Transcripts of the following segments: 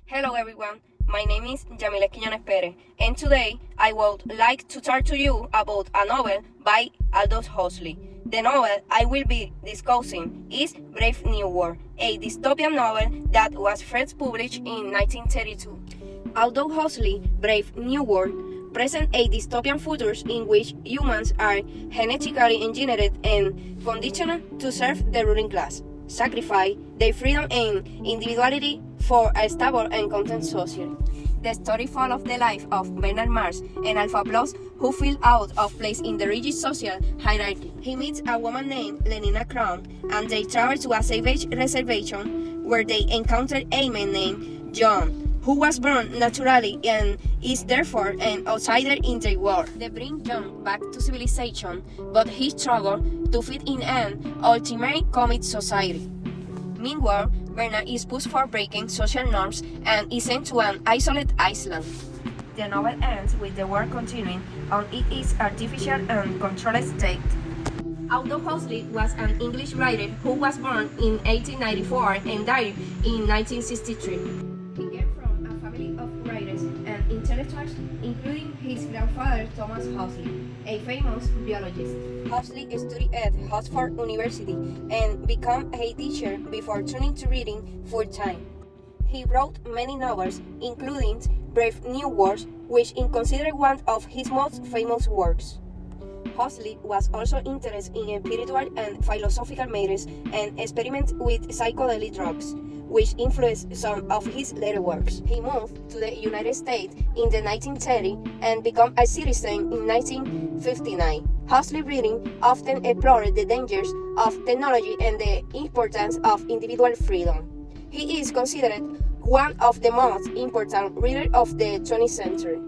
Hello everyone, my name is Yamile Quiñones Pérez, and today I would like to talk to you about a novel by Aldous Huxley. The novel I will be discussing is Brave New World, a dystopian novel that was first published in 1932. Although Huxley, Brave New World, presents a dystopian future in which humans are genetically engineered and conditioned to serve the ruling class, sacrifice their freedom and individuality for a stable and content society. The story follows the life of Bernard Mars, an alpha plus who feels out of place in the rigid social hierarchy. He meets a woman named Lenina Crown, and they travel to a savage reservation where they encounter a man named John, who was born naturally and is therefore an outsider in their world. They bring John back to civilization, but he struggles to fit in an ultimate commit society. Meanwhile, Bernard is pushed for breaking social norms and is sent to an isolated island. The novel ends with the world continuing on its artificial and controlled state. Although Huxley was an English writer who was born in 1894 and died in 1963. He came from a family of writers and intellectuals, including his grandfather Thomas Huxley, a famous biologist. Huxley studied at Oxford University and became a teacher before turning to reading full-time. He wrote many novels, including Brave New World, which is considered one of his most famous works. Huxley was also interested in spiritual and philosophical matters and experimented with psychedelic drugs, which influenced some of his later works. He moved to the United States in the 1930s and became a citizen in 1959. Huxley reading often explored the dangers of technology and the importance of individual freedom. He is considered one of the most important readers of the 20th century.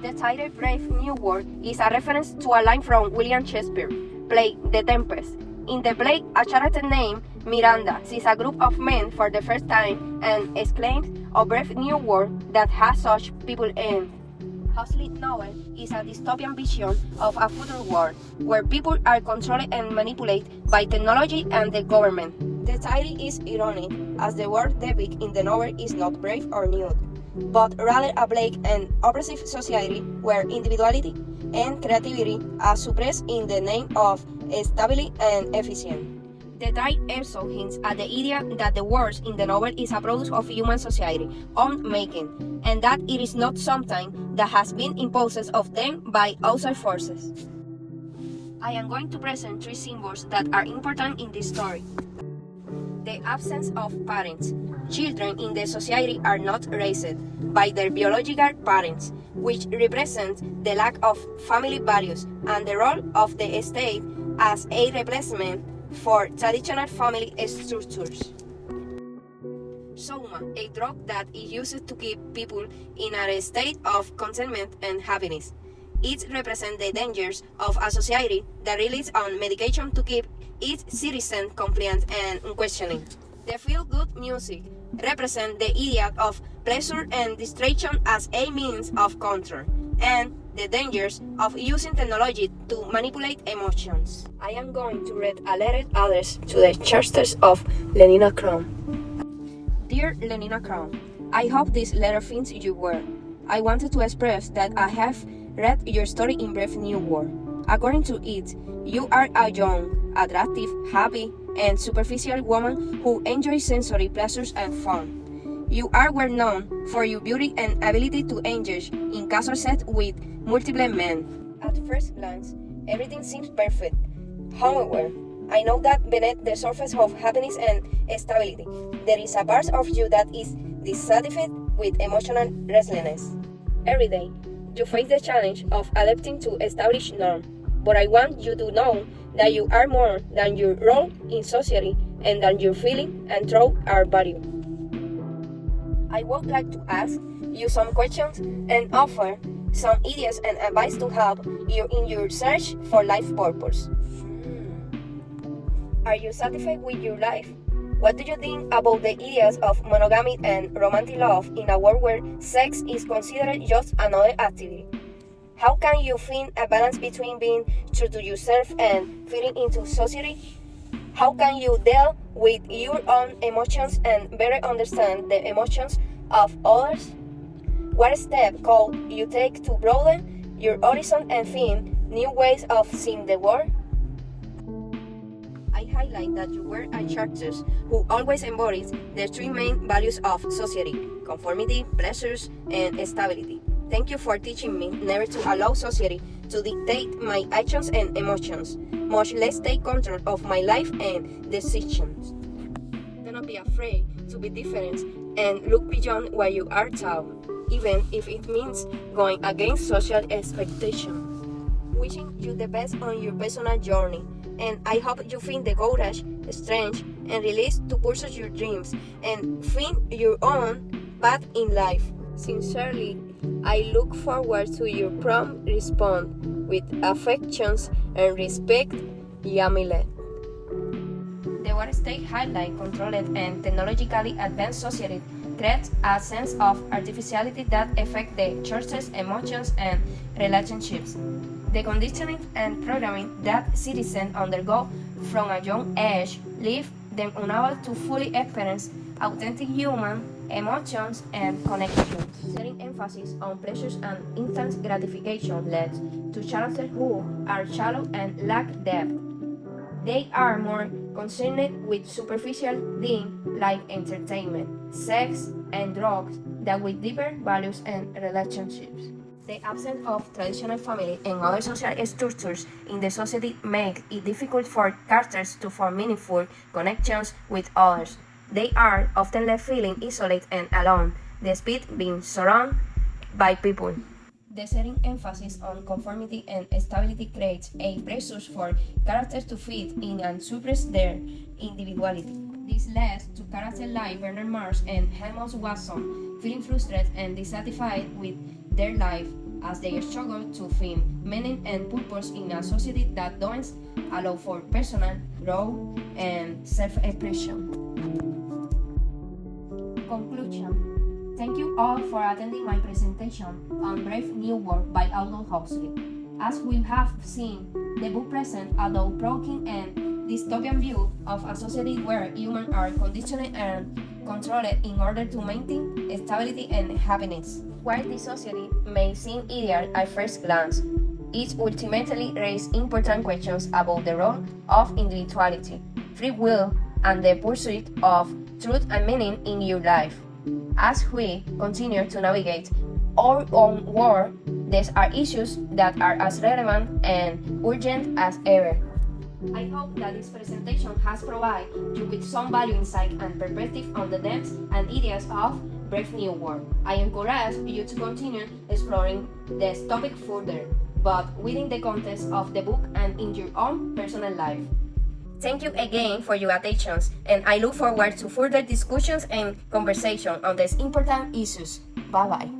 The title Brave New World is a reference to a line from William Shakespeare, play The Tempest. In the play, a character named Miranda sees a group of men for the first time and exclaims, "A brave new world that has such people in." Huxley's novel is a dystopian vision of a future world where people are controlled and manipulated by technology and the government. The title is ironic, as the world depicted in the novel is not brave or nude, but rather a bleak and oppressive society where individuality and creativity are suppressed in the name of stability and efficiency. The title also hints at the idea that the world in the novel is a product of human society, own making, and that it is not something that has been imposed of them by outside forces. I am going to present three symbols that are important in this story. The absence of parents. Children in the society are not raised by their biological parents, which represents the lack of family values and the role of the state as a replacement for traditional family structures. Soma, a drug that is used to keep people in a state of contentment and happiness. It represents the dangers of a society that relies on medication to keep its citizens compliant and unquestioning. The feel-good music represents the idea of pleasure and distraction as a means of control, and the dangers of using technology to manipulate emotions. I am going to read a letter addressed to the charters of Lenina Crown. Dear Lenina Crown, I hope this letter finds you well. I wanted to express that I have read your story in Brave New World. According to it, you are a young, attractive, happy, and superficial woman who enjoys sensory pleasures and fun. You are well known for your beauty and ability to engage in casual sex with multiple men. At first glance, everything seems perfect. However, I know that beneath the surface of happiness and stability, there is a part of you that is dissatisfied with emotional restlessness. Every day, you face the challenge of adapting to established norms, but I want you to know that you are more than your role in society and that your feeling and thought are valued. I would like to ask you some questions and offer some ideas and advice to help you in your search for life purpose. Are you satisfied with your life? What do you think about the ideas of monogamy and romantic love in a world where sex is considered just another activity? How can you find a balance between being true to yourself and fitting into society? How can you deal with your own emotions and better understand the emotions of others? What step could you take to broaden your horizon and find new ways of seeing the world? I highlight that you were a character who always embodies the three main values of society: conformity, pleasures, and stability. Thank you for teaching me never to allow society to dictate my actions and emotions, much less take control of my life and decisions. Do not be afraid to be different and look beyond what you are taught, even if it means going against social expectations. Wishing you the best on your personal journey, and I hope you find the courage, strength, and release to pursue your dreams and find your own path in life. Sincerely, I look forward to your prompt response. With affections and respect, Yamilet. The War State highlight controlled and technologically advanced society creates a sense of artificiality that affects the church's emotions and relationships. The conditioning and programming that citizens undergo from a young age leave them unable to fully experience authentic human emotions and connections. Setting emphasis on pleasures and instant gratification leads to characters who are shallow and lack depth. They are more concerned with superficial things like entertainment, sex, and drugs than with deeper values and relationships. The absence of traditional family and other social structures in the society make it difficult for characters to form meaningful connections with others. They are often left feeling isolated and alone, despite being surrounded by people. The setting emphasis on conformity and stability creates a pressure for characters to fit in and suppress their individuality. This leads to characters like Bernard Mars and Helmut Watson feeling frustrated and dissatisfied with their life as they struggle to find meaning and purpose in a society that doesn't allow for personal growth and self-expression. Conclusion. Thank you all for attending my presentation on Brave New World by Aldous Huxley. As we have seen, the book presents a thought-provoking and dystopian view of a society where humans are conditioned and controlled in order to maintain stability and happiness. While this society may seem ideal at first glance, it ultimately raises important questions about the role of individuality, free will, and the pursuit of truth and meaning in your life. As we continue to navigate our own world, these are issues that are as relevant and urgent as ever. I hope that this presentation has provided you with some value, insight, and perspective on the depths and ideas of Brave New World. I encourage you to continue exploring this topic further, but within the context of the book and in your own personal life. Thank you again for your attention, and I look forward to further discussions and conversation on these important issues. Bye-bye.